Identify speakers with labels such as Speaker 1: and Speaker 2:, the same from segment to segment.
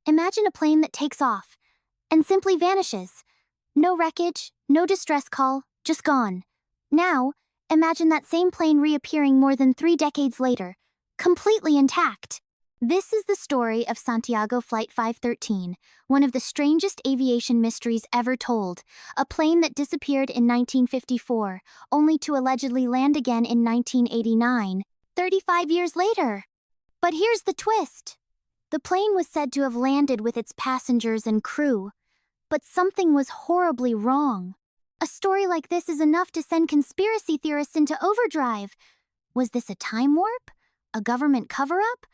Speaker 1: Imagine a plane that takes off and simply vanishes. No wreckage, no distress call, just gone. Now, imagine that same plane reappearing more than 3 decades later, completely intact. This is the story of Santiago Flight 513, one of the strangest aviation mysteries ever told. A plane that disappeared in 1954, only to allegedly land again in 1989, 35 years later. But here's the twist. The plane was said to have landed with its passengers and crew, but something was horribly wrong. A story like this is enough to send conspiracy theorists into overdrive. Was this a time warp? A government cover-up?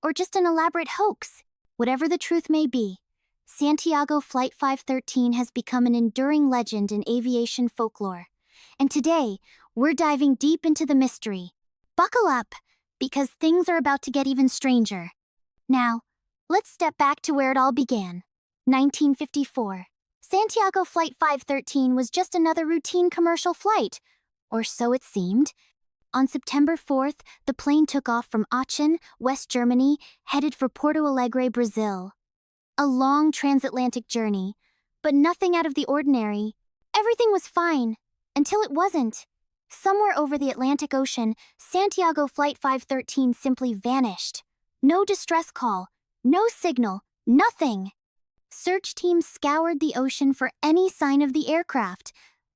Speaker 1: Or just an elaborate hoax? Whatever the truth may be, Santiago Flight 513 has become an enduring legend in aviation folklore. And today, we're diving deep into the mystery. Buckle up, because things are about to get even stranger. Now, let's step back to where it all began. 1954. Santiago Flight 513 was just another routine commercial flight, or so it seemed. On September 4th, the plane took off from Aachen, West Germany, headed for Porto Alegre, Brazil. A long transatlantic journey, but nothing out of the ordinary. Everything was fine, until it wasn't. Somewhere over the Atlantic Ocean, Santiago Flight 513 simply vanished. No distress call, no signal, nothing. Search teams scoured the ocean for any sign of the aircraft,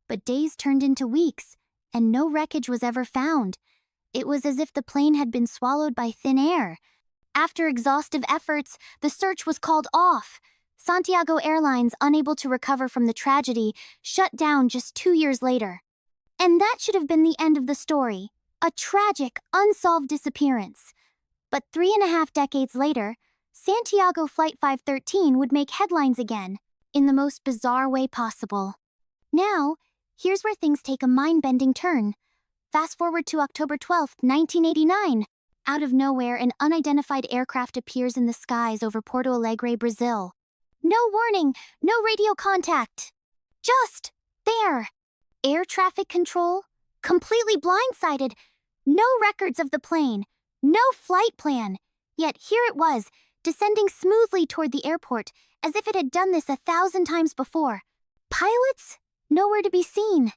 Speaker 1: but days turned into weeks, and no wreckage was ever found. It was as if the plane had been swallowed by thin air. After exhaustive efforts, the search was called off. Santiago Airlines, unable to recover from the tragedy, shut down just 2 years later. And that should have been the end of the story. A tragic, unsolved disappearance. But 3.5 decades later, Santiago Flight 513 would make headlines again, in the most bizarre way possible. Now, here's where things take a mind-bending turn. Fast forward to October 12, 1989. Out of nowhere, an unidentified aircraft appears in the skies over Porto Alegre, Brazil. No warning, no radio contact. Just there. Air traffic control, completely blindsided. No records of the plane, no flight plan. Yet here it was, descending smoothly toward the airport, as if it had done this 1,000 times before. Pilots? Nowhere to be seen.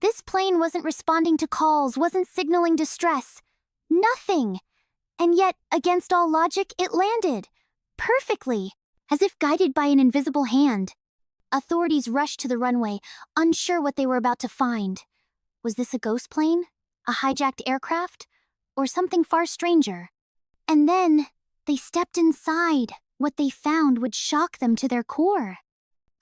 Speaker 1: This plane wasn't responding to calls, wasn't signaling distress. Nothing. And yet, against all logic, it landed. Perfectly. As if guided by an invisible hand. Authorities rushed to the runway, unsure what they were about to find. Was this a ghost plane? A hijacked aircraft? Or something far stranger? And then, they stepped inside. What they found would shock them to their core.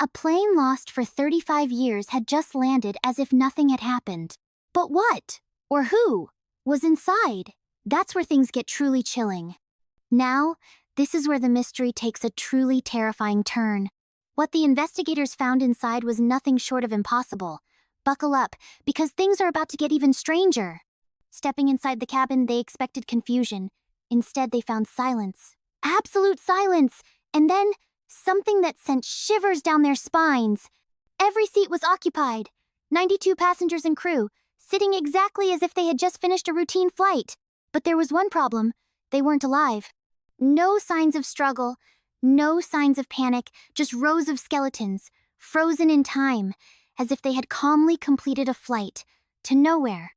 Speaker 1: A plane lost for 35 years had just landed as if nothing had happened. But what, or who, was inside? That's where things get truly chilling. Now, this is where the mystery takes a truly terrifying turn. What the investigators found inside was nothing short of impossible. Buckle up, because things are about to get even stranger. Stepping inside the cabin, they expected confusion. Instead, they found silence. Absolute silence! And then, something that sent shivers down their spines. Every seat was occupied. 92 passengers and crew, sitting exactly as if they had just finished a routine flight. But there was one problem. They weren't alive. No signs of struggle, no signs of panic, just rows of skeletons, frozen in time, as if they had calmly completed a flight to nowhere.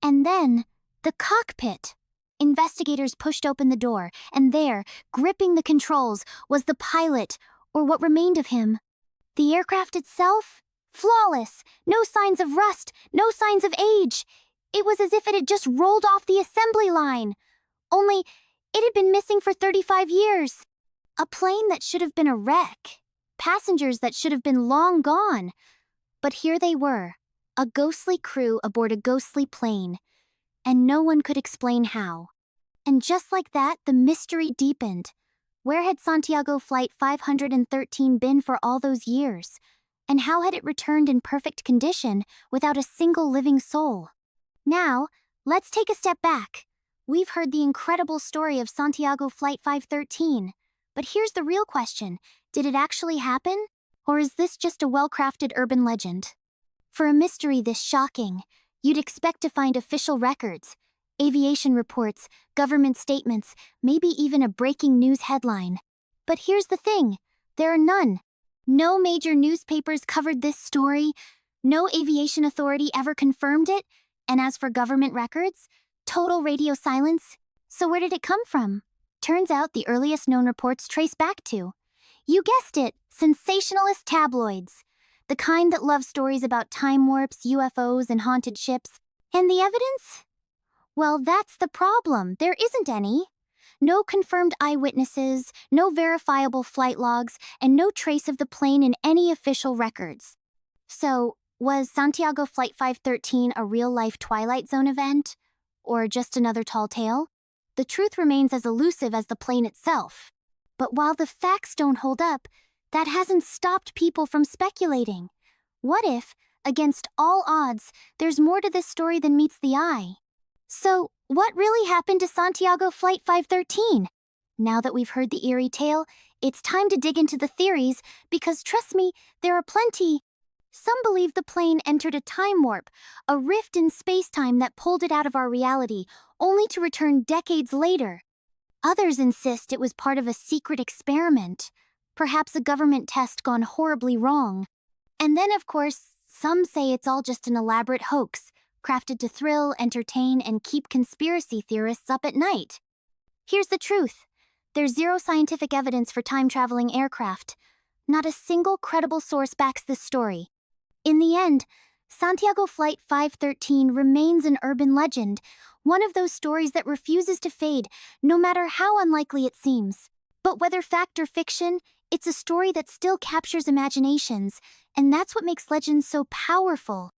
Speaker 1: And then, the cockpit. Investigators pushed open the door, and there, gripping the controls, was the pilot, or what remained of him. The aircraft itself? Flawless! No signs of rust, no signs of age. It was as if it had just rolled off the assembly line. Only, it had been missing for 35 years. A plane that should have been a wreck. Passengers that should have been long gone. But here they were, a ghostly crew aboard a ghostly plane. And no one could explain how. And just like that, the mystery deepened. Where had Santiago Flight 513 been for all those years? And how had it returned in perfect condition without a single living soul? Now, let's take a step back. We've heard the incredible story of Santiago Flight 513. But here's the real question. Did it actually happen? Or is this just a well-crafted urban legend? For a mystery this shocking, you'd expect to find official records, aviation reports, government statements, maybe even a breaking news headline. But here's the thing, there are none. No major newspapers covered this story, no aviation authority ever confirmed it, and as for government records, total radio silence. So where did it come from? Turns out the earliest known reports trace back to, you guessed it, sensationalist tabloids. The kind that love stories about time warps, UFOs, and haunted ships. And the evidence? Well, that's the problem. There isn't any. No confirmed eyewitnesses, no verifiable flight logs, and no trace of the plane in any official records. So, was Santiago Flight 513 a real-life Twilight Zone event? Or just another tall tale? The truth remains as elusive as the plane itself. But while the facts don't hold up, that hasn't stopped people from speculating. What if, against all odds, there's more to this story than meets the eye? So, what really happened to Santiago Flight 513? Now that we've heard the eerie tale, it's time to dig into the theories, because trust me, there are plenty. Some believe the plane entered a time warp, a rift in space-time that pulled it out of our reality, only to return decades later. Others insist it was part of a secret experiment, perhaps a government test gone horribly wrong. And then, of course, some say it's all just an elaborate hoax, crafted to thrill, entertain, and keep conspiracy theorists up at night. Here's the truth. There's zero scientific evidence for time-traveling aircraft. Not a single credible source backs this story. In the end, Santiago Flight 513 remains an urban legend, one of those stories that refuses to fade, no matter how unlikely it seems. But whether fact or fiction, it's a story that still captures imaginations, and that's what makes legends so powerful.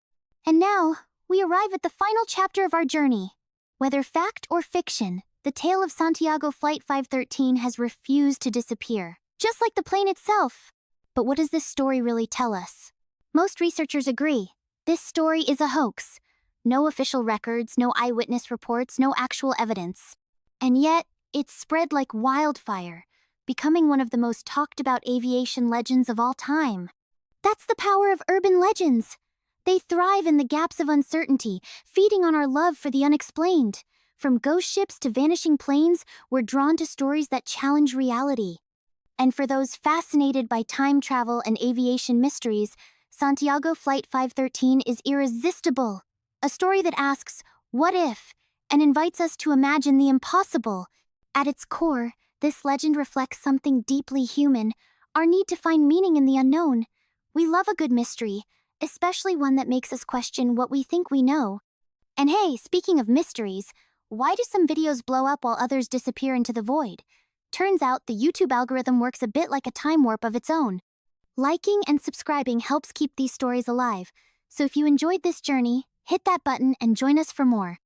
Speaker 1: And now, we arrive at the final chapter of our journey. Whether fact or fiction, the tale of Santiago Flight 513 has refused to disappear, just like the plane itself. But what does this story really tell us? Most researchers agree. This story is a hoax. No official records, no eyewitness reports, no actual evidence. And yet, it's spread like wildfire, becoming one of the most talked about aviation legends of all time. That's the power of urban legends. They thrive in the gaps of uncertainty, feeding on our love for the unexplained. From ghost ships to vanishing planes, we're drawn to stories that challenge reality. And for those fascinated by time travel and aviation mysteries, Santiago Flight 513 is irresistible. A story that asks, what if, and invites us to imagine the impossible. At its core, this legend reflects something deeply human, our need to find meaning in the unknown. We love a good mystery, especially one that makes us question what we think we know. And hey, speaking of mysteries, why do some videos blow up while others disappear into the void? Turns out the YouTube algorithm works a bit like a time warp of its own. Liking and subscribing helps keep these stories alive, so if you enjoyed this journey, hit that button and join us for more.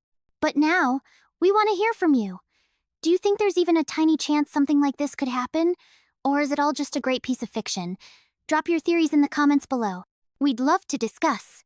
Speaker 1: But now, we want to hear from you. Do you think there's even a tiny chance something like this could happen? Or is it all just a great piece of fiction? Drop your theories in the comments below. We'd love to discuss.